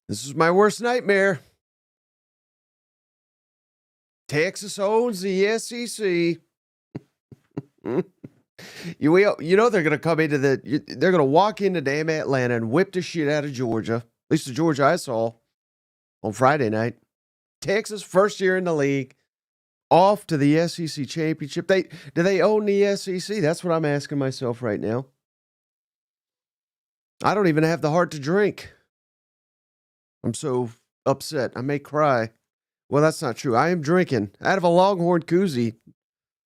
This is my worst nightmare. Texas owns the SEC. You know they're going to come into they're going to walk into damn Atlanta and whip the shit out of Georgia. At least the Georgia I saw on Friday night. Texas, first year in the league, off to the SEC championship. Do they own the SEC? That's what I'm asking myself right now. I don't even have the heart to drink. I'm so upset. I may cry. Well, that's not true. I am drinking out of a Longhorn koozie,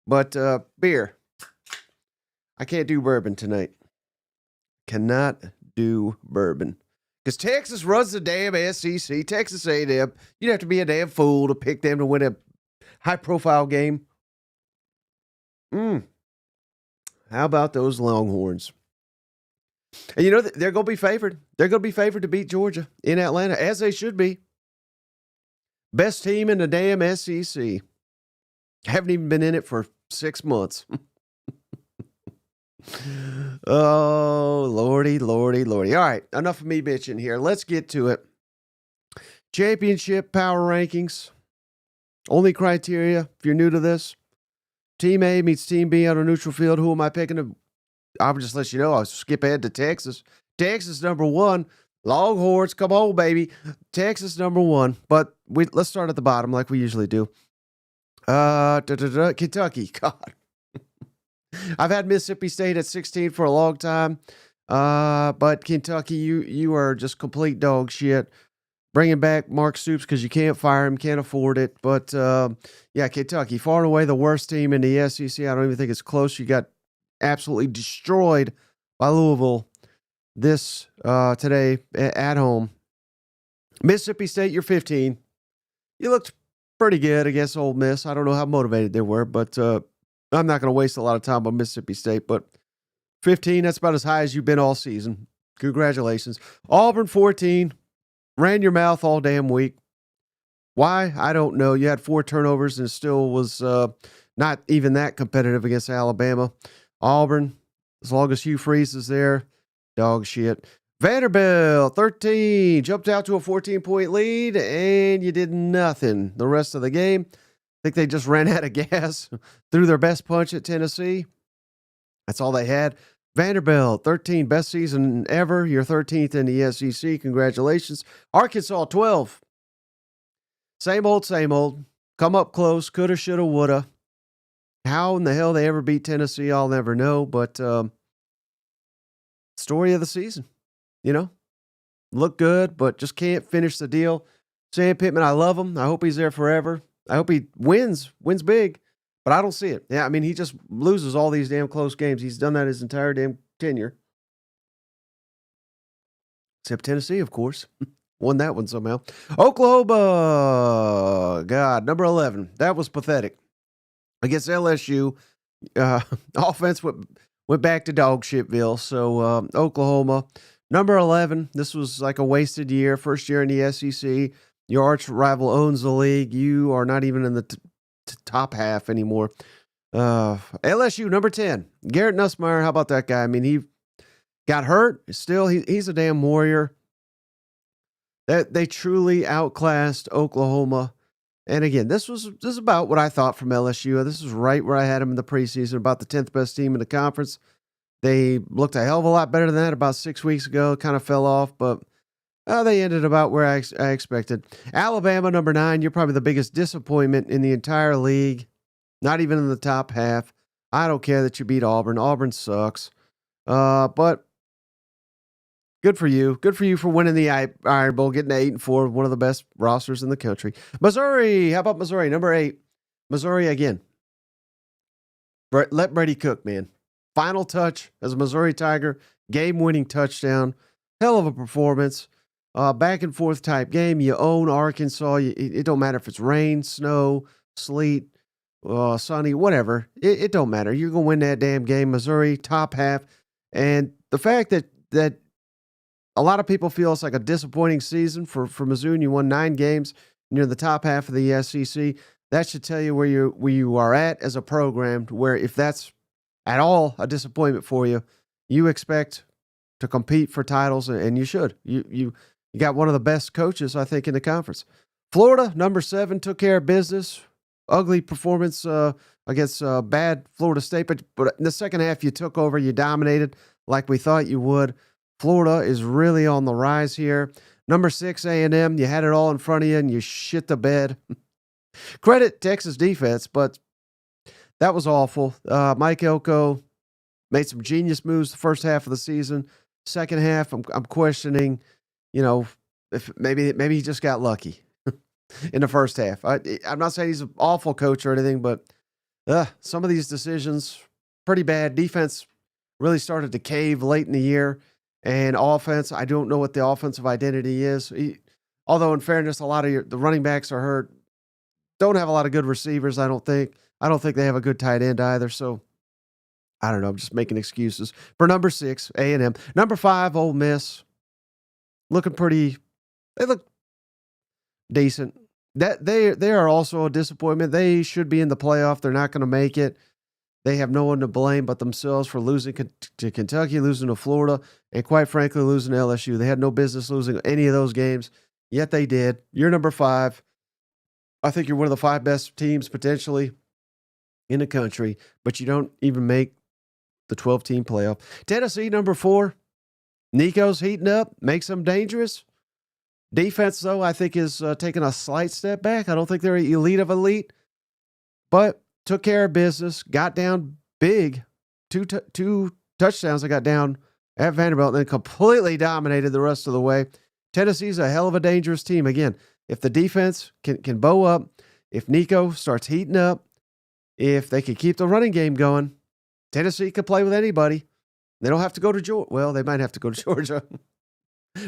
but beer. I can't do bourbon tonight. Cannot do bourbon. Because Texas runs the damn SEC. Texas A&M. You'd have to be a damn fool to pick them to win a high-profile game. How about those Longhorns? And you know, they're going to be favored. They're going to be favored to beat Georgia in Atlanta, as they should be. Best team in the damn SEC. Haven't even been in it for 6 months. Oh, lordy, lordy, lordy. All right, enough of me bitching here. Let's get to it. Championship power rankings. Only criteria, if you're new to this. Team A meets Team B on a neutral field. Who am I picking? I'll just let you know. I'll skip ahead to Texas. Texas, number 1. Longhorns, come on, baby. Texas, number 1. But let's start at the bottom like we usually do. Kentucky. God. I've had Mississippi State at 16 for a long time. But Kentucky, you are just complete dog shit. Bringing back Mark Stoops because you can't fire him, can't afford it. But, yeah, Kentucky, far and away the worst team in the SEC. I don't even think it's close. You got absolutely destroyed by Louisville today at home. Mississippi State, you're 15. You looked pretty good against Ole Miss. I don't know how motivated they were, but I'm not going to waste a lot of time on Mississippi State. But 15, that's about as high as you've been all season. Congratulations. Auburn, 14. Ran your mouth all damn week. Why? I don't know. You had 4 turnovers and still was not even that competitive against Alabama. Auburn, as long as Hugh Freeze is there, dog shit. Vanderbilt, 13. Jumped out to a 14-point lead, and you did nothing the rest of the game. I think they just ran out of gas, threw their best punch at Tennessee. That's all they had. Vanderbilt, 13, best season ever. You're 13th in the SEC. Congratulations. Arkansas, 12. Same old, same old. Come up close. Coulda, shoulda, woulda. How in the hell they ever beat Tennessee, I'll never know. But story of the season, you know. Look good, but just can't finish the deal. Sam Pittman, I love him. I hope he's there forever. I hope he wins big. But I don't see it. Yeah, I mean, he just loses all these damn close games. He's done that his entire damn tenure. Except Tennessee, of course. Won that one somehow. Oklahoma. God, number 11. That was pathetic. Against LSU, offense went back to dog shitville. So, Oklahoma, number 11. This was like a wasted year. First year in the SEC. Your arch rival owns the league. You are not even in the top half anymore. LSU, number 10. Garrett Nussmeier, how about that guy? I mean, he got hurt. Still, he's a damn warrior. They truly outclassed Oklahoma. And again, this is about what I thought from LSU. This is right where I had them in the preseason, about the 10th best team in the conference. They looked a hell of a lot better than that about 6 weeks ago. Kind of fell off, but they ended about where I expected. Alabama, number 9. You're probably the biggest disappointment in the entire league. Not even in the top half. I don't care that you beat Auburn. Auburn sucks. But good for you. Good for you for winning the Iron Bowl, getting 8-4, one of the best rosters in the country. Missouri. How about Missouri? Number 8. Missouri again. Let Brady cook, man. Final touch as a Missouri Tiger. Game-winning touchdown. Hell of a performance. Back and forth type game. You own Arkansas. It don't matter if it's rain, snow, sleet, sunny, whatever. It don't matter. You're going to win that damn game. Missouri, top half. And the fact that a lot of people feel it's like a disappointing season for Mizzou, and you won 9 games, and you're in the top half of the SEC, that should tell you where you are at as a program, where if that's at all a disappointment for you, you expect to compete for titles, and you should. You got one of the best coaches, I think, in the conference. Florida, number 7, took care of business. Ugly performance against bad Florida State, but in the second half, you took over, you dominated like we thought you would. Florida is really on the rise here. Number 6, A&M, you had it all in front of you, and you shit the bed. Credit Texas defense, but that was awful. Mike Elko made some genius moves the first half of the season. Second half, I'm questioning, if maybe he just got lucky in the first half. I'm not saying he's an awful coach or anything, but some of these decisions, pretty bad. Defense really started to cave late in the year. And offense, I don't know what the offensive identity is. Although, in fairness, a lot of the running backs are hurt. Don't have a lot of good receivers, I don't think. I don't think they have a good tight end either. So, I don't know. I'm just making excuses. For number 6, A&M. Number 5, Ole Miss. Looking pretty. They look decent. They are also a disappointment. They should be in the playoff. They're not going to make it. They have no one to blame but themselves for losing to Kentucky, losing to Florida, and quite frankly, losing to LSU. They had no business losing any of those games, yet they did. You're number 5. I think you're one of the 5 best teams potentially in the country, but you don't even make the 12-team playoff. Tennessee, number 4. Nico's heating up, makes them dangerous. Defense, though, I think is taking a slight step back. I don't think they're elite of elite, but took care of business, got down big, two touchdowns. They got down at Vanderbilt and then completely dominated the rest of the way. Tennessee's a hell of a dangerous team. Again, if the defense can bow up, if Nico starts heating up, if they can keep the running game going, Tennessee could play with anybody. They don't have to go to Georgia. Well, they might have to go to Georgia.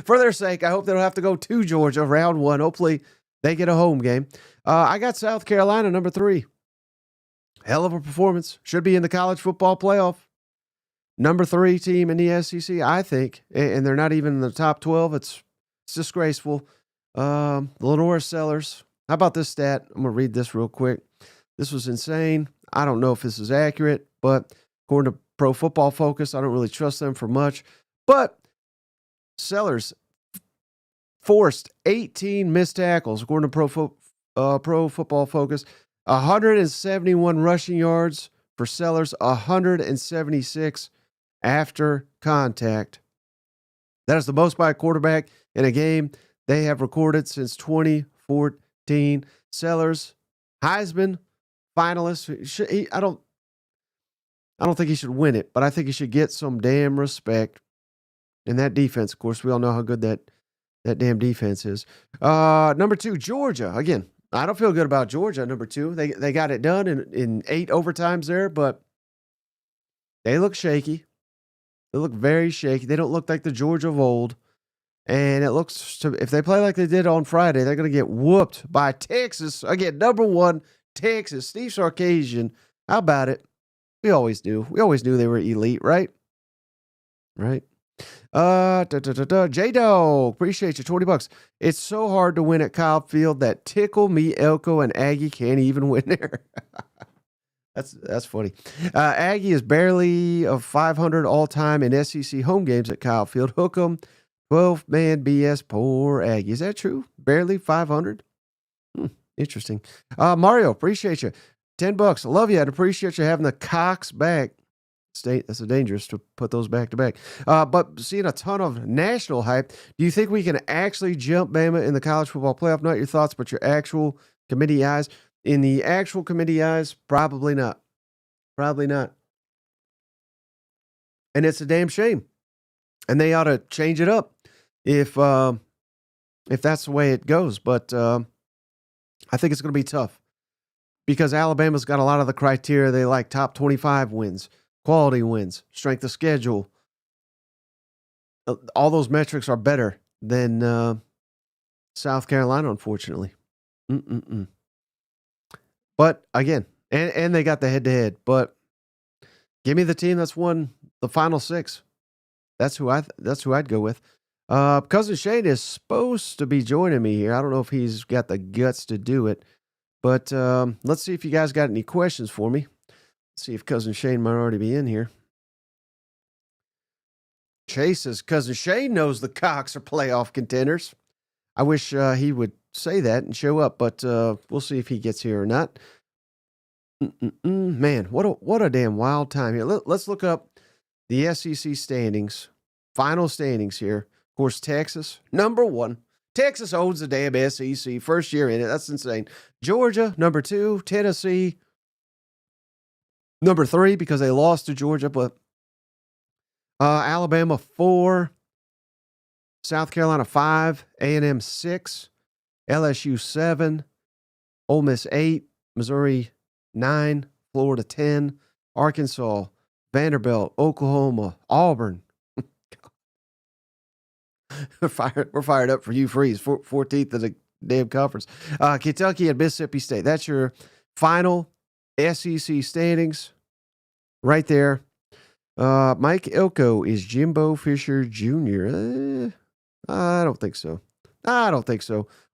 For their sake, I hope they don't have to go to Georgia round 1. Hopefully they get a home game. I got South Carolina, number 3. Hell of a performance. Should be in the college football playoff. Number 3 team in the SEC, I think. And they're not even in the top 12. It's disgraceful. The Lenore Sellers. How about this stat? I'm going to read this real quick. This was insane. I don't know if this is accurate, but according to Pro Football Focus, I don't really trust them for much. But Sellers forced 18 missed tackles, according to Pro Football Focus. 171 rushing yards for Sellers, 176 after contact. That is the most by a quarterback in a game they have recorded since 2014. Sellers, Heisman finalist. I don't think he should win it, but I think he should get some damn respect. And that defense, of course, we all know how good that damn defense is. Number 2, Georgia. Again, I don't feel good about Georgia, number 2. They got it done in 8 overtimes there, but they look shaky. They look very shaky. They don't look like the Georgia of old. And it looks if they play like they did on Friday, they're going to get whooped by Texas. Again, number 1, Texas. Steve Sarkisian. How about it? We always knew. We always knew they were elite, right? Right? J-Dog, appreciate you, $20. It's so hard to win at Kyle Field that Tickle Me, Elko, and Aggie can't even win there. That's funny. Aggie is barely of 500 all-time in SEC home games at Kyle Field. Hook 'em, 12-man BS, poor Aggie. Is that true? Barely 500? Interesting. Mario, appreciate you. $10. I love you. I'd appreciate you having the Cox back. That's dangerous to put those back to back. But seeing a ton of national hype, do you think we can actually jump Bama in the college football playoff? Not your thoughts, but your actual committee eyes. In the actual committee eyes, probably not. Probably not. And it's a damn shame. And they ought to change it up if that's the way it goes. But I think it's going to be tough because Alabama's got a lot of the criteria. They like top 25 wins. Quality wins, strength of schedule. All those metrics are better than South Carolina, unfortunately. But again, and they got the head-to-head. But give me the team that's won the final 6. That's who I'd go with. Cousin Shane is supposed to be joining me here. I don't know if he's got the guts to do it. But let's see if you guys got any questions for me. See if Cousin Shane might already be in here. Chase's cousin Shane knows the Cox are playoff contenders. I wish he would say that and show up, but we'll see if he gets here or not. Man, what a damn wild time here. Let's look up the SEC standings, final standings here. Of course, Texas, number 1. Texas owns the damn SEC. First year in it. That's insane. Georgia, number 2. Tennessee, number 3 because they lost to Georgia, but Alabama 4. South Carolina 5. A&M 6. LSU 7. Ole Miss 8. Missouri 9. Florida 10. Arkansas, Vanderbilt, Oklahoma, Auburn. We're fired up for Hugh Freeze, 14th of the damn conference. Kentucky and Mississippi State. That's your final SEC standings right there. Mike Elko is Jimbo Fisher Jr. I don't think so.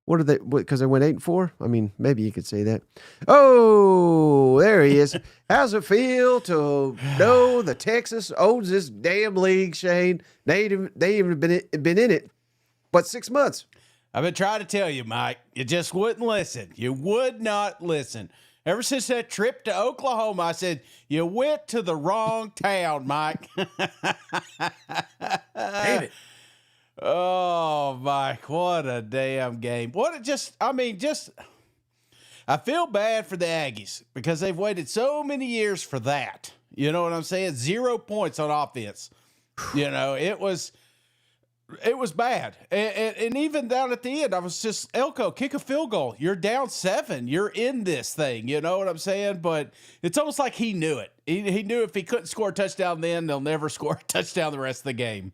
What are they? Because they went 8-4. I mean, maybe you could say that. Oh, there he is. How's it feel to know the Texas owns this damn league, Shane? They even been in it, but 6 months. I've been trying to tell you, Mike. You just wouldn't listen. You would not listen. Ever since that trip to Oklahoma, I said, you went to the wrong town, Mike. Damn it. Oh, Mike, what a damn game. I feel bad for the Aggies because they've waited so many years for that. You know what I'm saying? 0 points on offense. You know, it was bad. And even down at the end, I was just, Elko, kick a field goal. You're down 7. You're in this thing. You know what I'm saying? But it's almost like he knew it. He knew if he couldn't score a touchdown then, they'll never score a touchdown the rest of the game.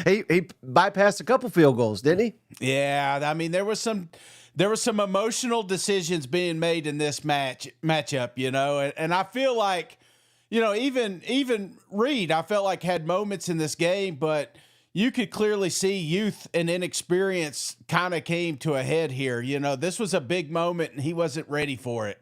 He bypassed a couple field goals, didn't he? Yeah, I mean, there was some emotional decisions being made in this matchup, you know, and I feel like, you know, even Reed, I felt like had moments in this game, but you could clearly see youth and inexperience kind of came to a head here. You know, this was a big moment and he wasn't ready for it.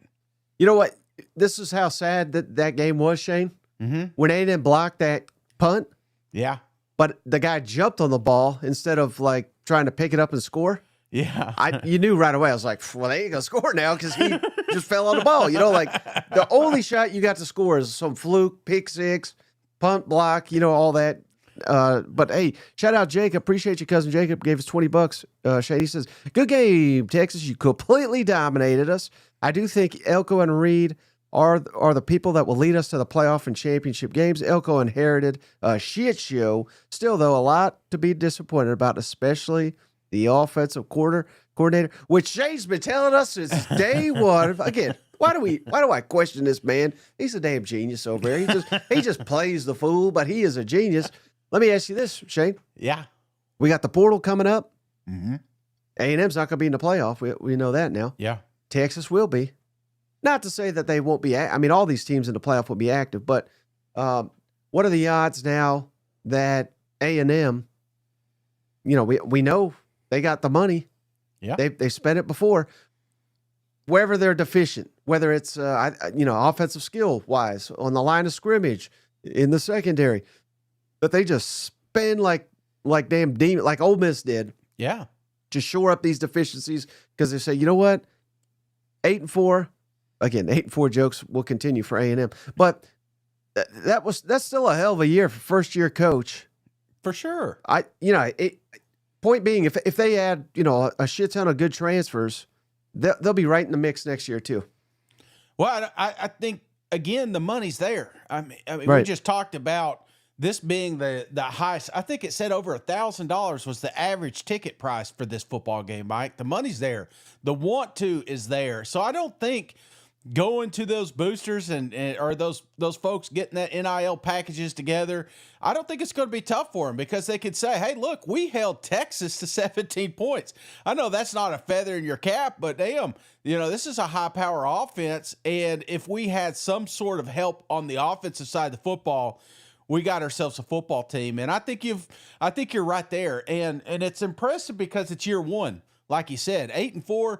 You know what? This is how sad that game was, Shane. Mm-hmm. When they didn't block that punt. Yeah. But the guy jumped on the ball instead of like trying to pick it up and score. Yeah. You knew right away. I was like, well, they ain't going to score now because he just fell on the ball. You know, like the only shot you got to score is some fluke, pick six, punt block, you know, all that. But hey, shout out Jacob. Appreciate you, cousin Jacob. Gave us $20. Shane, he says, good game, Texas. You completely dominated us. I do think Elko and Reed are the people that will lead us to the playoff and championship games. Elko inherited a shit show. Still, though, a lot to be disappointed about, especially the offensive coordinator, which Shane's been telling us since day one. Again, why do I question this man? He's a damn genius over here. He just plays the fool, but he is a genius. Let me ask you this, Shane. Yeah. We got the portal coming up. Mm-hmm. A&M's not going to be in the playoff. We know that now. Yeah. Texas will be. Not to say that they won't be. I mean, all these teams in the playoff will be active, but what are the odds now that A&M, you know, we know they got the money. Yeah. They spent it before. Wherever they're deficient, whether it's, offensive skill wise, on the line of scrimmage, in the secondary, but they just spend like damn demon, like Ole Miss did. Yeah. To shore up these deficiencies because they say, you know what? 8-4. Again, 8-4 jokes will continue for A&M. But that's still a hell of a year for first-year coach. For sure. Point being, if they add, a shit ton of good transfers, they'll be right in the mix next year too. Well, I think, again, the money's there. I mean, right. We just talked about this being the highest. I think it said over $1,000 was the average ticket price for this football game, Mike. The money's there. The want to is there. So I don't think going to those boosters or those folks getting that NIL packages together, I don't think it's going to be tough for them because they could say, hey, look, we held Texas to 17 points. I know that's not a feather in your cap, but damn, this is a high power offense. And if we had some sort of help on the offensive side of the football, we got ourselves a football team. And I think you're right there. And it's impressive because it's year one. Like you said, 8-4,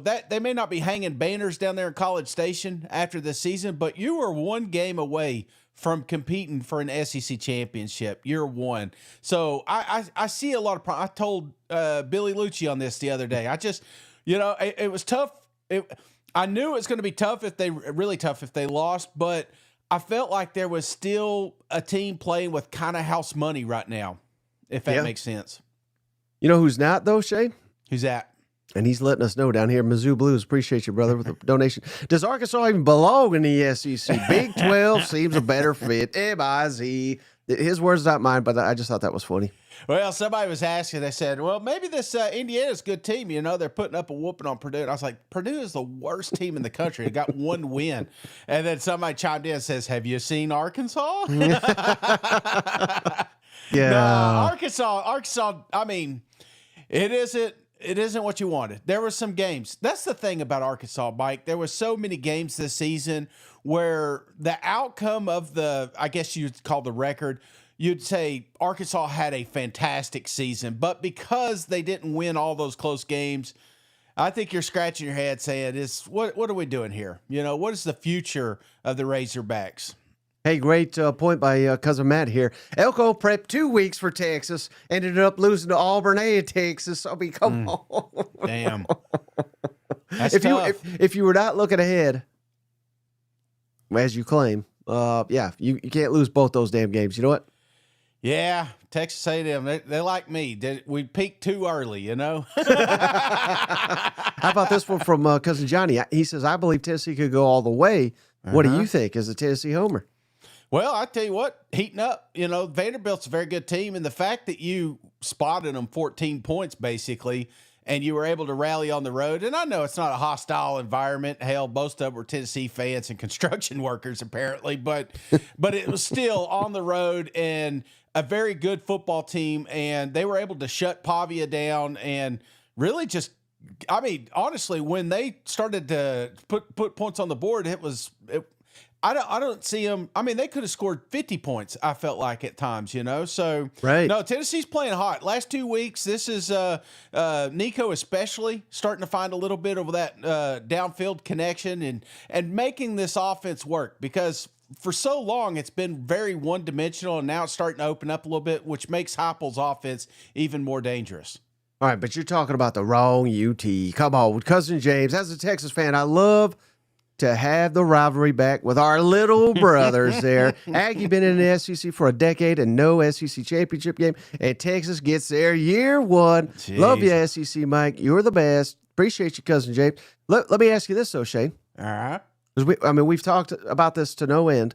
that they may not be hanging banners down there in College Station after this season, but you are one game away from competing for an SEC championship. Year one. So I see a lot of. I told Billy Lucci on this the other day. I just, it was tough. I knew it was going to be tough really tough if they lost, but I felt like there was still a team playing with kind of house money right now, if that makes sense. You know who's not, though, Shane? Who's that? And he's letting us know down here. Mizzou Blues, appreciate you, brother, with the donation. Does Arkansas even belong in the SEC? Big 12 seems a better fit. M-I-Z. His words, not mine, but I just thought that was funny. Well, somebody was asking, they said, well, maybe this Indiana's a good team. They're putting up a whooping on Purdue. And I was like, Purdue is the worst team in the country. It got one win. And then somebody chimed in and says, have you seen Arkansas? Yeah. No, Arkansas, I mean, it isn't what you wanted. There were some games. That's the thing about Arkansas, Mike. There were so many games this season where the outcome of I guess you'd call the record, you'd say Arkansas had a fantastic season. But because they didn't win all those close games, I think you're scratching your head saying, what are we doing here? What is the future of the Razorbacks? Hey, great point by Cousin Matt here. Elko prepped 2 weeks for Texas, ended up losing to Auburn and Texas. I mean, come on. Damn. That's if tough. you were not looking ahead, as you claim, you can't lose both those damn games. You know what? Yeah, Texas A&M, they like me. We peaked too early, How about this one from Cousin Johnny? He says, I believe Tennessee could go all the way. What do you think as a Tennessee homer? Well, I tell you what, heating up. Vanderbilt's a very good team, and the fact that you spotted them 14 points basically, and you were able to rally on the road. And I know it's not a hostile environment. Hell, most of them were Tennessee fans and construction workers apparently, but it was still on the road and a very good football team, and they were able to shut Pavia down and really just. I mean, honestly, when they started to put points on the board, I don't see them. I mean, they could have scored 50 points, I felt like at times, So, right. No, Tennessee's playing hot. Last 2 weeks, this is Nico especially starting to find a little bit of that downfield connection and making this offense work because for so long it's been very one-dimensional, and now it's starting to open up a little bit, which makes Heupel's offense even more dangerous. All right, but you're talking about the wrong UT. Come on, with Cousin James. As a Texas fan, I love to have the rivalry back with our little brothers there. Aggie been in the SEC for a decade and no SEC championship game, and Texas gets there year one. Jeez. Love you, SEC Mike. You're the best. Appreciate you, Cousin James. Let me ask you this, though, Shane. All right. Because we've talked about this to no end.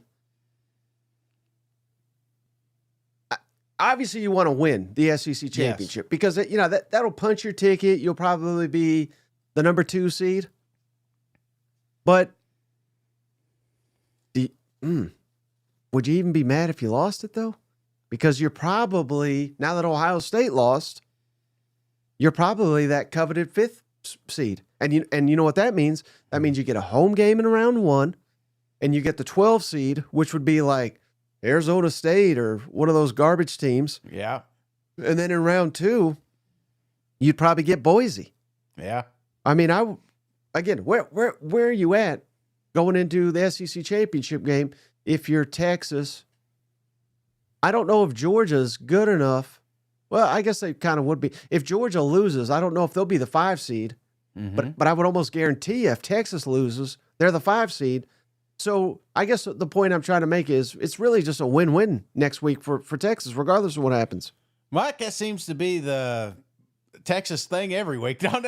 Obviously, you want to win the SEC championship because that'll punch your ticket. You'll probably be the number 2 seed. But would you even be mad if you lost it though? Because you're probably, now that Ohio State lost, you're probably that coveted 5th seed. And you know what that means? That means you get a home game in round 1, and you get the 12 seed, which would be like Arizona State or one of those garbage teams. Yeah. And then in round 2, you'd probably get Boise. Yeah. I mean, where are you at going into the SEC championship game if you're Texas? I don't know if Georgia's good enough. Well, I guess they kind of would be. If Georgia loses, I don't know if they'll be the 5 seed. Mm-hmm. But I would almost guarantee if Texas loses, they're the 5 seed. So I guess the point I'm trying to make is it's really just a win-win next week for Texas, regardless of what happens. Mike, that seems to be the Texas thing every week. I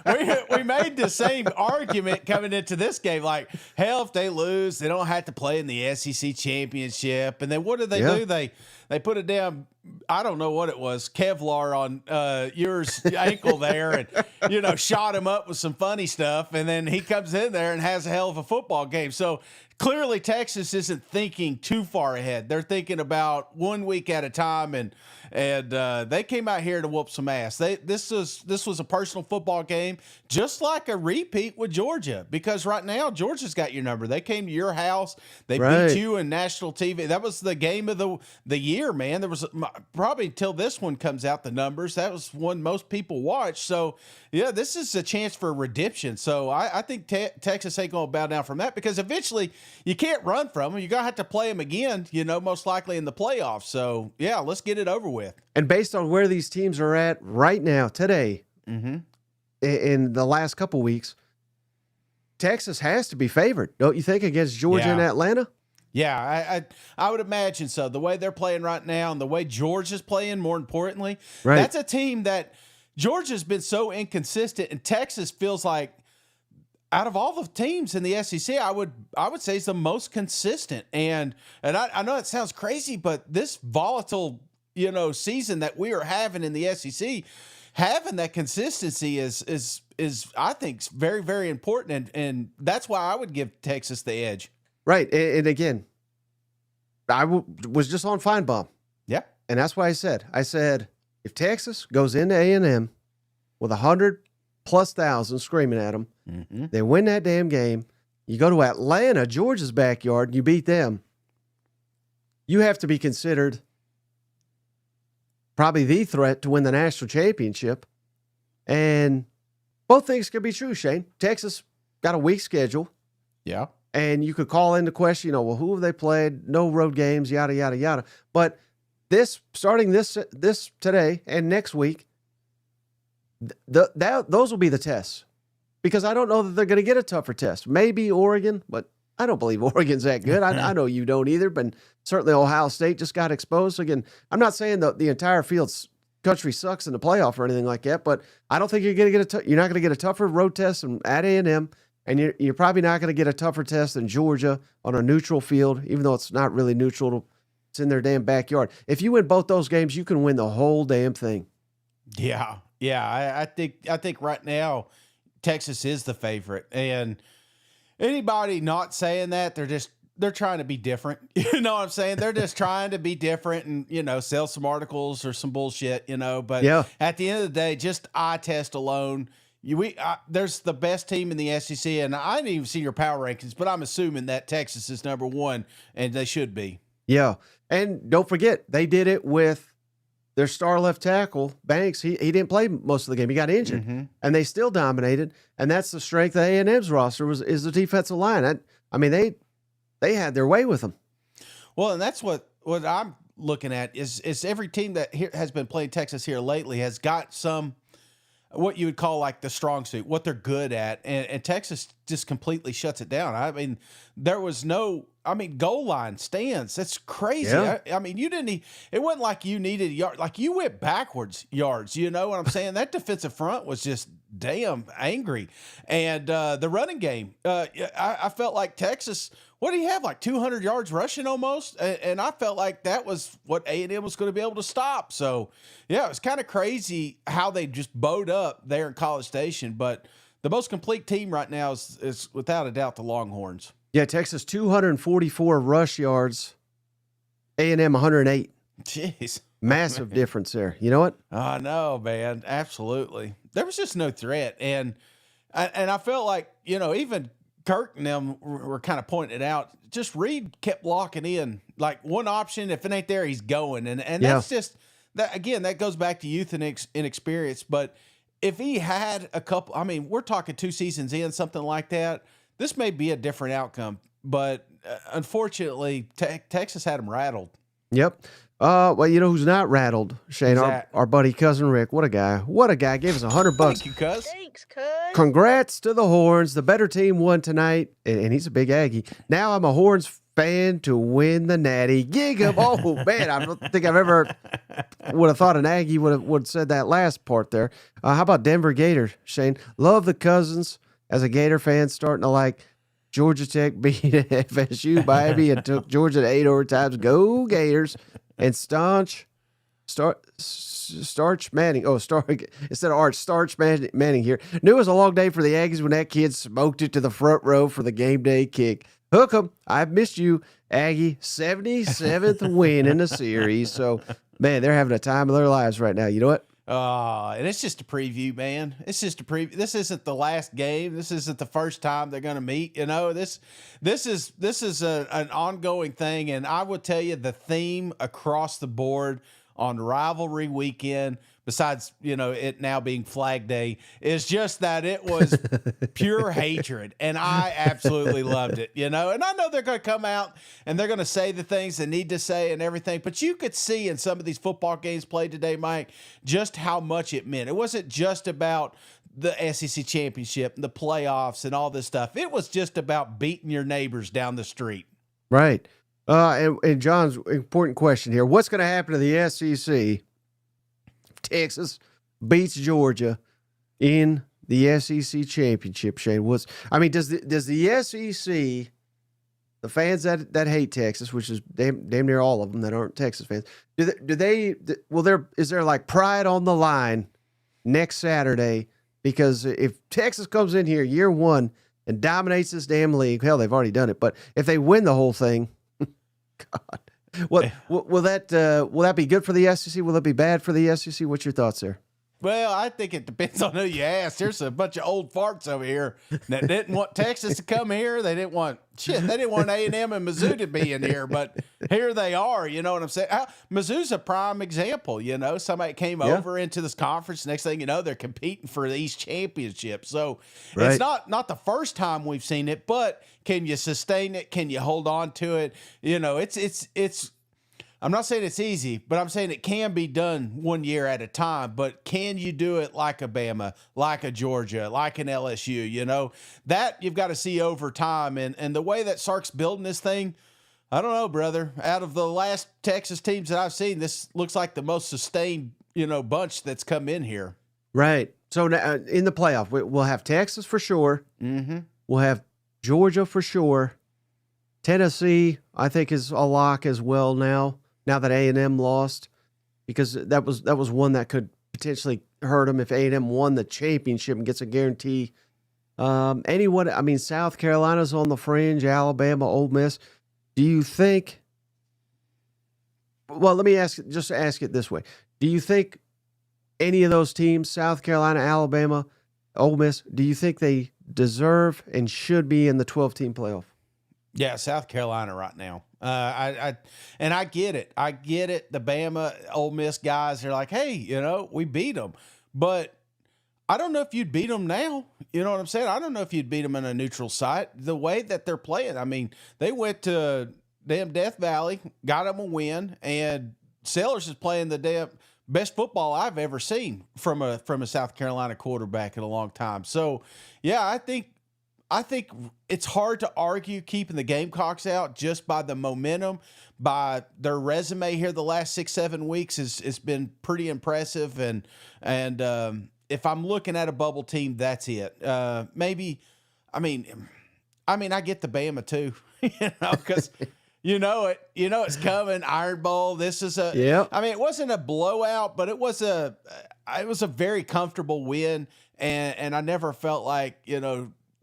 mean, we made the same argument coming into this game. Like, hell, if they lose, they don't have to play in the SEC championship. And then what do? They put it down. I don't know what it was, Kevlar on yours ankle there, and shot him up with some funny stuff. And then he comes in there and has a hell of a football game. So clearly, Texas isn't thinking too far ahead. They're thinking about 1 week at a time, and they came out here to whoop some ass. This was a personal football game, just like a repeat with Georgia, because right now Georgia's got your number. They came to your house, they beat you in national TV. That was the game of the year, man. There was probably until this one comes out, the numbers. That was one most people watch. So, yeah, this is a chance for redemption. So I think Texas ain't going to bow down from that because eventually you can't run from them. You're going to have to play them again, most likely in the playoffs. So, yeah, let's get it over with. And based on where these teams are at right now, today, in the last couple weeks, Texas has to be favored, don't you think, against Georgia and Atlanta? Yeah, I would imagine so. The way they're playing right now and the way Georgia's playing, more importantly, right. That's a team that Georgia's been so inconsistent, and Texas feels like out of all the teams in the SEC, I would say is the most consistent. And I know it sounds crazy, but this volatile, season that we are having in the SEC, having that consistency is I think very, very important, and that's why I would give Texas the edge. Right. And again, I was just on Feinbaum. Yeah. And that's why I said, if Texas goes into A&M with 100,000+ screaming at them, they win that damn game, you go to Atlanta, Georgia's backyard, and you beat them, you have to be considered probably the threat to win the national championship. And both things can be true, Shane. Texas got a weak schedule. Yeah. And you could call into question, well, who have they played? No road games, yada, yada, yada. But starting this today and next week, those will be the tests. Because I don't know that they're going to get a tougher test. Maybe Oregon, but I don't believe Oregon's that good. I know you don't either, but certainly Ohio State just got exposed. So again, I'm not saying the entire country sucks in the playoff or anything like that, but I don't think you're going to get you're not going to get a tougher road test at A&M. And you're probably not going to get a tougher test than Georgia on a neutral field, even though it's not really neutral. It's in their damn backyard. If you win both those games, you can win the whole damn thing. Yeah. I think right now Texas is the favorite. And anybody not saying that, they're trying to be different. You know what I'm saying? They're just trying to be different and, sell some articles or some bullshit, But at the end of the day, just eye test alone, there's the best team in the SEC, and I didn't even see your power rankings, but I'm assuming that Texas is number one, and they should be. Yeah, and don't forget, they did it with their star left tackle, Banks. He didn't play most of the game. He got injured, and they still dominated, and that's the strength of A&M's roster is the defensive line. They had their way with them. Well, and that's what I'm looking at is every team that has been playing Texas here lately has got some – what you would call like the strong suit, what they're good at. And Texas just completely shuts it down. I mean, there was goal line stands. That's crazy. Yeah. I mean, it wasn't like you needed yard, like you went backwards yards, you know what I'm saying? That defensive front was just damn angry. And the running game, I felt like Texas, what do you have, like 200 yards rushing almost? And I felt like that was what A&M was going to be able to stop. So, yeah, it was kind of crazy how they just bowed up there in College Station. But the most complete team right now is without a doubt the Longhorns. Yeah, Texas 244 rush yards, A&M 108. Jeez. Massive difference there. You know what? I know, man. Absolutely. There was just no threat. And I felt like, even Kirk and them were kind of pointing it out. Just Reed kept locking in. Like one option, if it ain't there, he's going. And that's just, that again, that goes back to youth and inexperience. But if he had a couple, we're talking 2 seasons in, something like that, this may be a different outcome. But unfortunately, Texas had him rattled. Yep. Well, you know who's not rattled, Shane? Our buddy Cousin Rick. What a guy! What a guy! Gave us $100. Thank you, Cuz. Thanks, Cuz. Congrats to the Horns. The better team won tonight, and he's a big Aggie. Now I'm a Horns fan to win the Natty. Gig him. Oh man, I don't think I've ever would have thought an Aggie would have said that last part there. How about Denver Gators, Shane? Love the Cousins as a Gator fan, starting to like Georgia Tech beat FSU, baby, and took Georgia to 8 overtimes. Go Gators. And Starch Manning. Instead of Arch, Starch Manning here. Knew it was a long day for the Aggies when that kid smoked it to the front row for the game day kick. Hook 'em. I've missed you, Aggie. 77th win in the series. So, man, they're having a time of their lives right now. You know what? And it's just a preview, man. It's just a preview. This isn't the last game. This isn't the first time they're going to meet. This is an ongoing thing. And I will tell you the theme across the board on rivalry weekend, besides, it now being Flag Day, is just that it was pure hatred. And I absolutely loved it, And I know they're going to come out and they're going to say the things they need to say and everything. But you could see in some of these football games played today, Mike, just how much it meant. It wasn't just about the SEC championship and the playoffs and all this stuff. It was just about beating your neighbors down the street. Right. And John's important question here. What's going to happen to the SEC if Texas beats Georgia in the SEC championship, Shane? Does the SEC, the fans that hate Texas, which is damn near all of them that aren't Texas fans, is there like pride on the line next Saturday? Because if Texas comes in here year one and dominates this damn league, hell, they've already done it. But if they win the whole thing, God, will that be good for the SEC? Will it be bad for the SEC? What's your thoughts there? Well, I think it depends on who you ask. There's a bunch of old farts over here that didn't want Texas to come here. They didn't want A&M and Mizzou to be in here, but here they are. You know what I'm saying? Mizzou's a prime example. Somebody came over into this conference. Next thing you know, they're competing for these championships. So It's not the first time we've seen it, but can you sustain it? Can you hold on to it? It's. I'm not saying it's easy, but I'm saying it can be done 1 year at a time. But can you do it like a Bama, like a Georgia, like an LSU? That you've got to see over time. And the way that Sark's building this thing, I don't know, brother. Out of the last Texas teams that I've seen, this looks like the most sustained, bunch that's come in here. Right. So now, in the playoff, we'll have Texas for sure. Mm-hmm. We'll have Georgia for sure. Tennessee, I think, is a lock as well now. Now that A&M lost, because that was one that could potentially hurt them if A&M won the championship and gets a guarantee. South Carolina's on the fringe, Alabama, Ole Miss. Do you think? Well, let me ask it this way: do you think any of those teams, South Carolina, Alabama, Ole Miss, do you think they deserve and should be in the 12-team playoff? Yeah, South Carolina right now. I get it. I get it. The Bama, Ole Miss guys, they're like, hey, we beat them. But I don't know if you'd beat them now. You know what I'm saying? I don't know if you'd beat them in a neutral site. The way that they're playing, they went to damn Death Valley, got them a win, and Sellers is playing the damn best football I've ever seen from a South Carolina quarterback in a long time. So, yeah, I think it's hard to argue keeping the Gamecocks out just by the momentum, by their resume here the last 6-7 weeks it's been pretty impressive. And if I'm looking at a bubble team, that's it. I get the Bama too, because it's coming. Iron Bowl. This is it wasn't a blowout, but it was a very comfortable win, and I never felt like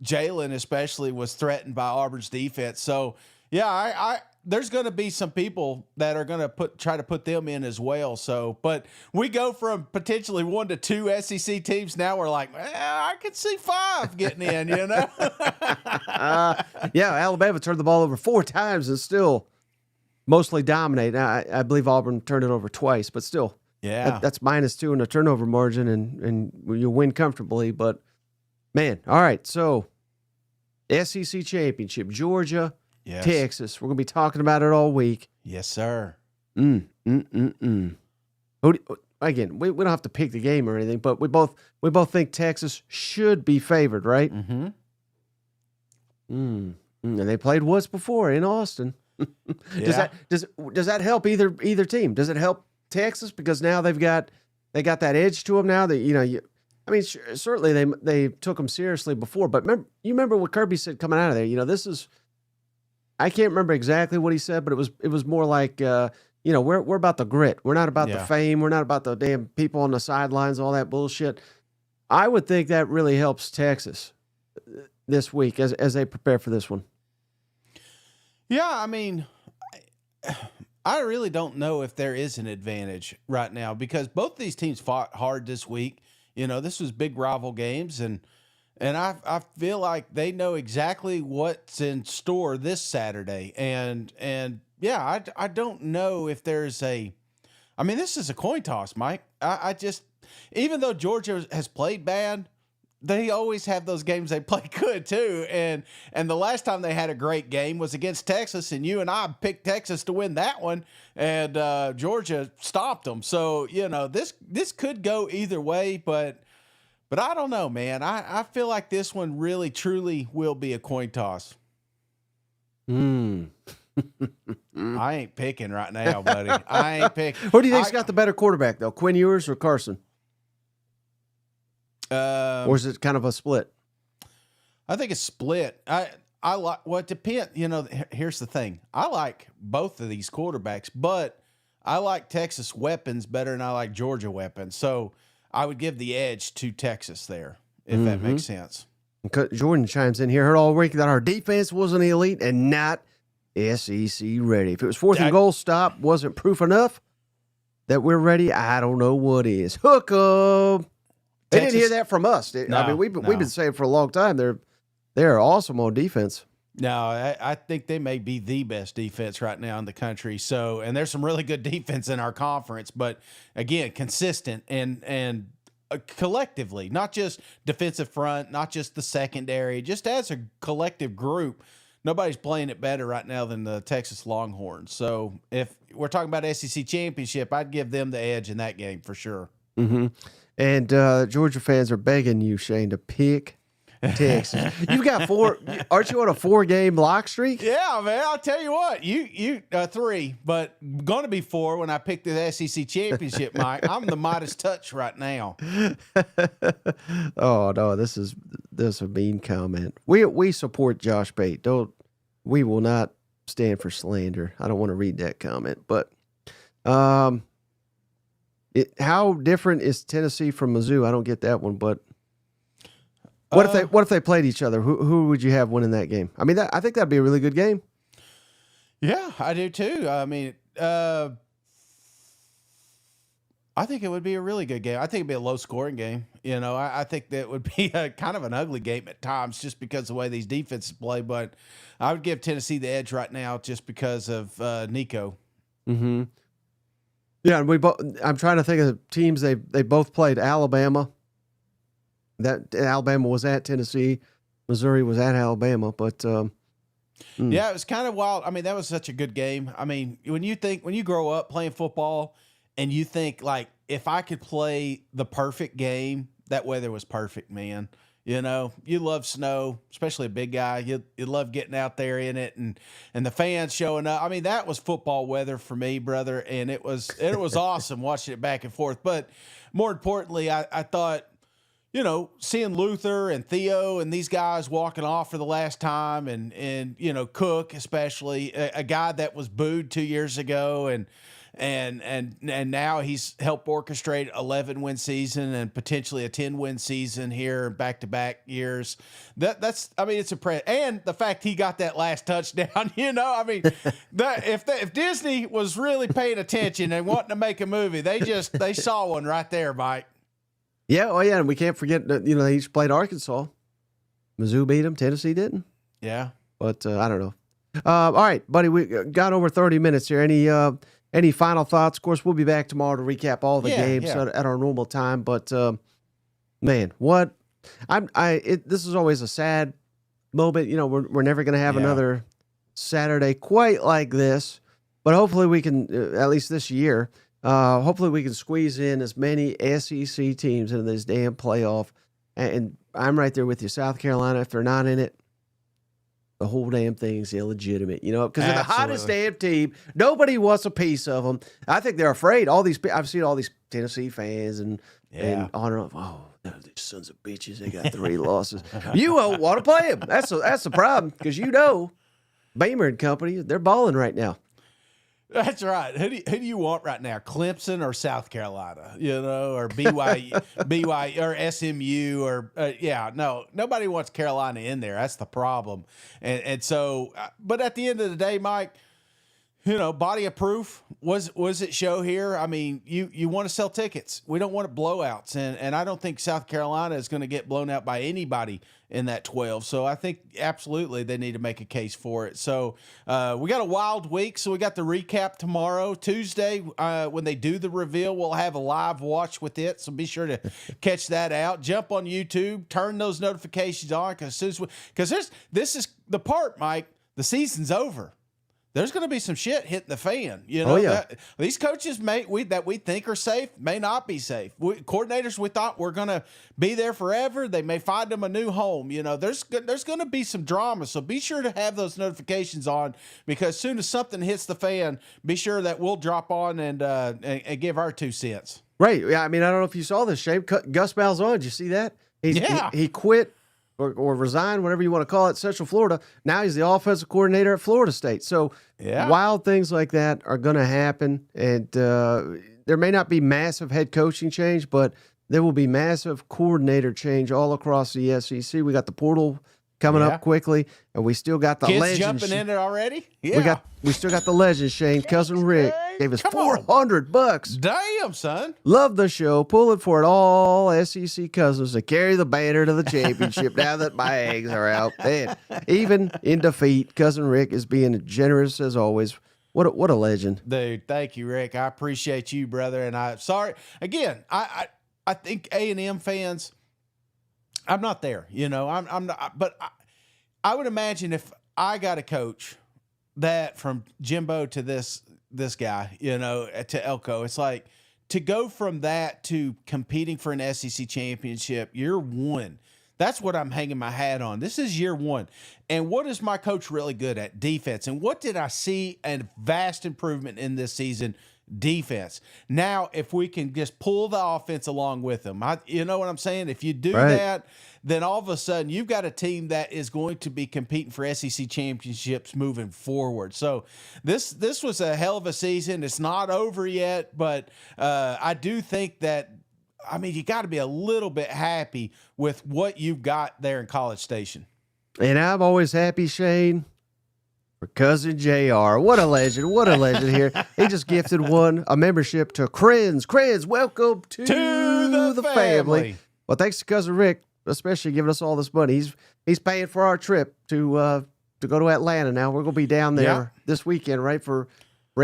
Jalen especially was threatened by Auburn's defense. So, yeah, there's going to be some people that are going to try to put them in as well. So, but we go from potentially 1 to 2 SEC teams. Now we're like, I could see 5 getting in, Alabama turned the ball over 4 times and still mostly dominate. I believe Auburn turned it over twice, but still, that's -2 in the turnover margin, and you win comfortably. But man, all right, so SEC championship, Georgia, Texas. We're going to be talking about it all week. Yes, sir. Again, we don't have to pick the game or anything, but we both think Texas should be favored, right? Mm-hmm. And they played once before in Austin. Does that help either team? Does it help Texas because now they got that edge to them now that certainly they took them seriously before, but remember what Kirby said coming out of there. This is, I can't remember exactly what he said, but it was more like we're about the grit. We're not about the fame. We're not about the damn people on the sidelines, all that bullshit. I would think that really helps Texas this week as they prepare for this one. Yeah, I really don't know if there is an advantage right now because both these teams fought hard this week. This was big rival games, and I feel like they know exactly what's in store this Saturday. And I don't know if there's I mean, this is a coin toss, Mike. I just, even though Georgia has played bad, they always have those games they play good too. And the last time they had a great game was against Texas, and you and I picked Texas to win that one, and Georgia stopped them. So, this could go either way, but I don't know, man. I feel like this one really, truly will be a coin toss. I ain't picking right now, buddy. I ain't picking. Who do you think's got the better quarterback, though? Quinn Ewers or Carson? Or is it kind of a split? I think it's split. I like what depends. Here's the thing. I like both of these quarterbacks, but I like Texas weapons better than I like Georgia weapons. So I would give the edge to Texas there, if that makes sense. Jordan chimes in here. Heard all week that our defense wasn't elite and not SEC ready. If it was fourth and goal stop wasn't proof enough that we're ready, I don't know what is. Hook 'em. They didn't hear that from us. I mean, we've been saying for a long time they're awesome on defense. No, I think they may be the best defense right now in the country. So, and there's some really good defense in our conference, but again, consistent and collectively, not just defensive front, not just the secondary, just as a collective group. Nobody's playing it better right now than the Texas Longhorns. So if we're talking about SEC championship, I'd give them the edge in that game for sure. Mm-hmm. And Georgia fans are begging you, Shane, to pick Texas. You've got four. Aren't you on a 4-game lock streak? Yeah, man. I'll tell you what. You 3, but going to be 4 when I pick the SEC championship, Mike. I'm the Midas touch right now. Oh no, this is a mean comment. We support Josh Pate. We will not stand for slander. I don't want to read that comment, but how different is Tennessee from Mizzou? I don't get that one, but. What if they played each other? Who would you have winning that game? I mean, I think that'd be a really good game. Yeah, I do too. I mean, I think it would be a really good game. I think it'd be a low scoring game. I think that would be a kind of an ugly game at times just because of the way these defenses play. But I would give Tennessee the edge right now just because of Nico. Mm-hmm. Yeah, and I'm trying to think of the teams they both played. Alabama. That Alabama was at Tennessee, Missouri was at Alabama, but yeah, it was kind of wild. I mean, that was such a good game. I mean, when you grow up playing football, and you think like, if I could play the perfect game, that weather was perfect, man. You love snow, especially a big guy. You love getting out there in it, and the fans showing up. I mean, that was football weather for me, brother, and it was awesome watching it back and forth. But more importantly, I thought. Seeing Luther and Theo and these guys walking off for the last time and Cook, especially a guy that was booed 2 years ago and now he's helped orchestrate 11-win season and potentially a 10-win season here back-to-back years. That's it's impressive. And the fact he got that last touchdown, I mean, if Disney was really paying attention and wanting to make a movie, they saw one right there, Mike. Yeah, oh yeah, and we can't forget that they each played Arkansas. Mizzou beat them, Tennessee didn't. Yeah, but I don't know. All right, buddy, we got over 30 minutes here. Any final thoughts? Of course, we'll be back tomorrow to recap all the games at our normal time. But man, what this is always a sad moment. We're never going to have another Saturday quite like this, but hopefully we can at least this year. Hopefully we can squeeze in as many SEC teams into this damn playoff. And I'm right there with you. South Carolina, if they're not in it, the whole damn thing's illegitimate, because they're the hottest damn team. Nobody wants a piece of them. I think they're afraid. I've seen all these Tennessee fans and on and off. Oh, these sons of bitches, they got 3 losses. You won't want to play them. That's the problem because Beamer and company, they're balling right now. That's right. Who do you want right now? Clemson or South Carolina? Or BYU or SMU or no, nobody wants Carolina in there. That's the problem. And so, but at the end of the day, Mike, body of proof was it show here. I mean, you want to sell tickets. We don't want blowouts, and I don't think South Carolina is going to get blown out by anybody in that 12. So I think absolutely they need to make a case for it. So we got a wild week. So we got the recap tomorrow, Tuesday, when they do the reveal. We'll have a live watch with it. So be sure to catch that out. Jump on YouTube, turn those notifications on because this is the part, Mike. The season's over. There's going to be some shit hitting the fan. Oh, yeah. These coaches that we think are safe may not be safe. Coordinators we thought were going to be there forever. They may find them a new home. There's going to be some drama. So be sure to have those notifications on because as soon as something hits the fan, be sure that we'll drop on and give our 2 cents. Right. Yeah. I mean, I don't know if you saw this, Shane. Gus Malzahn, did you see that? He quit or resigned, whatever you want to call it, Central Florida. Now he's the offensive coordinator at Florida State. So wild things like that are going to happen. And there may not be massive head coaching change, but there will be massive coordinator change all across the SEC. We got the portal coming up quickly, and we still got the kids legend. Jumping in it already? Yeah. We still got the legend, Shane. Cousin Rick gave us $400. Damn, son. Love the show. Pulling for it all SEC cousins to carry the banner to the championship now that my eggs are out. Man, even in defeat, Cousin Rick is being generous as always. What a legend. Dude, thank you, Rick. I appreciate you, brother. And I'm sorry. Again, I think A&M fans, I'm not there. I'm not, but I would imagine if I got a coach that from Jimbo to this guy, to Elko, it's like to go from that to competing for an SEC championship, year one. That's what I'm hanging my hat on. This is year one. And what is my coach really good at? Defense. And what did I see? A vast improvement in this season. Defense. Now, if we can just pull the offense along with them, you know what I'm saying? If you do that, then all of a sudden you've got a team that is going to be competing for SEC championships moving forward. So this was a hell of a season. It's not over yet, but I do think that, you got to be a little bit happy with what you've got there in College Station. And I'm always happy, Shane, for Cousin JR. What a legend. What a legend here. He just gifted a membership to Krenz. Krenz, welcome to the family. Well, thanks to Cousin Rick, especially giving us all this money. He's paying for our trip to go to Atlanta now. We're going to be down there this weekend, right, for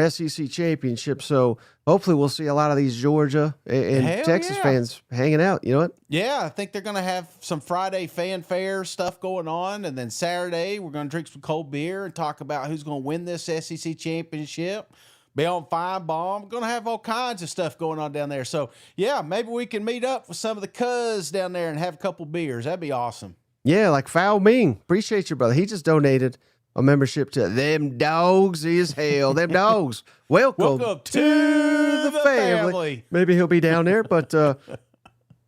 SEC championship. So hopefully we'll see a lot of these Georgia and Texas fans hanging out. You know what? Yeah, I think they're going to have some Friday fanfare stuff going on. And then Saturday, we're going to drink some cold beer and talk about who's going to win this SEC championship. Be on Feinbaum. We're going to have all kinds of stuff going on down there. So, yeah, maybe we can meet up with some of the cuz down there and have a couple beers. That'd be awesome. Yeah, like Foul Ming. Appreciate you, brother. He just donated a membership to Them Dogs is Hell. Them Dogs. Welcome to the family. Maybe he'll be down there, but I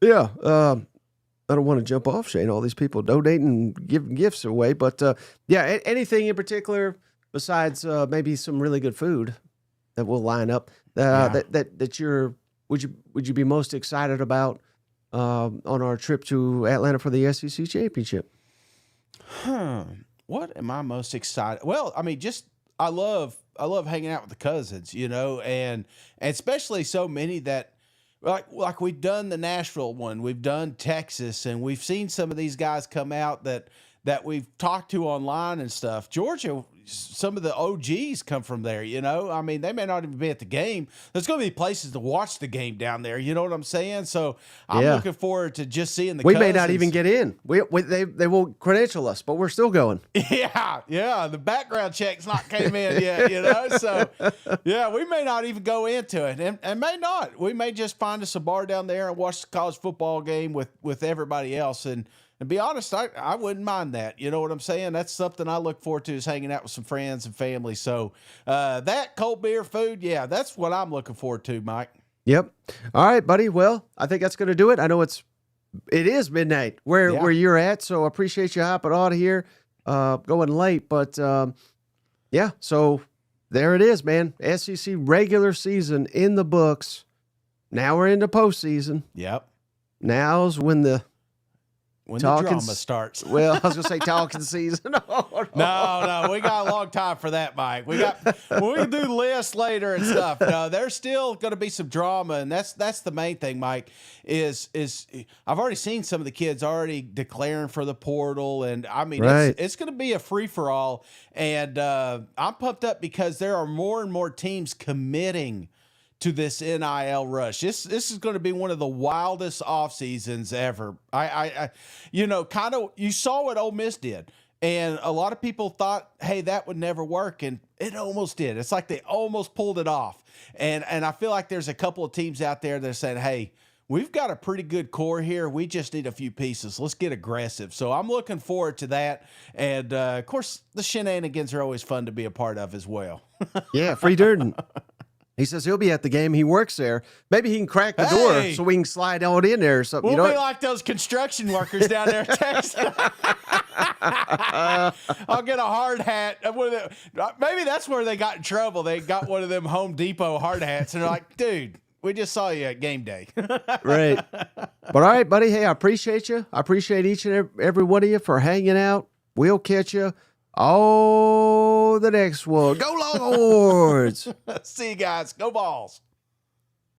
don't want to jump off, Shane. All these people donating and giving gifts away, but anything in particular besides maybe some really good food that we'll line up that would you be most excited about on our trip to Atlanta for the SEC championship? What am I most excited? Well, I love hanging out with the cousins, and especially so many that like we've done the Nashville one, we've done Texas, and we've seen some of these guys come out that we've talked to online and stuff. Georgia, some of the OGs come from there, they may not even be at the game. There's going to be places to watch the game down there. You know what I'm saying? So I'm looking forward to just seeing the cousins. We may not even get in. They won't credential us, but we're still going. Yeah. The background check's not came in yet, So, we may not even go into it and may not. We may just find us a bar down there and watch the college football game with everybody else. And to be honest, I wouldn't mind that. You know what I'm saying? That's something I look forward to, is hanging out with some friends and family. So that cold beer, food, that's what I'm looking forward to, Mike. Yep. All right, buddy. Well, I think that's going to do it. I know it is midnight where you're at, so I appreciate you hopping on here, going late. But, so there it is, man. SEC regular season in the books. Now we're into postseason. Yep. Now's when the when Talking the drama s- starts. Well, I was going to say talking season. No, we got a long time for that, Mike. We can do lists later and stuff. No, there's still going to be some drama, and that's the main thing, Mike. Is I've already seen some of the kids already declaring for the portal, and I mean Right. it's going to be a free for all, and I'm pumped up because there are more and more teams committing to this NIL rush. This is going to be one of the wildest off seasons ever. I kind of, you saw what Ole Miss did, and a lot of people thought, hey, that would never work, and it almost did. It's like they almost pulled it off, and I feel like there's a couple of teams out there that are saying, hey, we've got a pretty good core here. We just need a few pieces. Let's get aggressive. So I'm looking forward to that, and of course, the shenanigans are always fun to be a part of as well. Yeah, Free Durden. He says he'll be at the game. He works there. Maybe he can crack the door Hey! so we can slide on in there or something. We'll You know be what? like those construction workers down there in Texas. I'll get a hard hat. Maybe that's where they got in trouble. They got one of them Home Depot hard hats, and they're like, dude, we just saw you at game day. Right. But all right, buddy. Hey, I appreciate you. I appreciate each and every one of you for hanging out. We'll catch you on the next one. Go Longhorns! See you guys. Go Balls.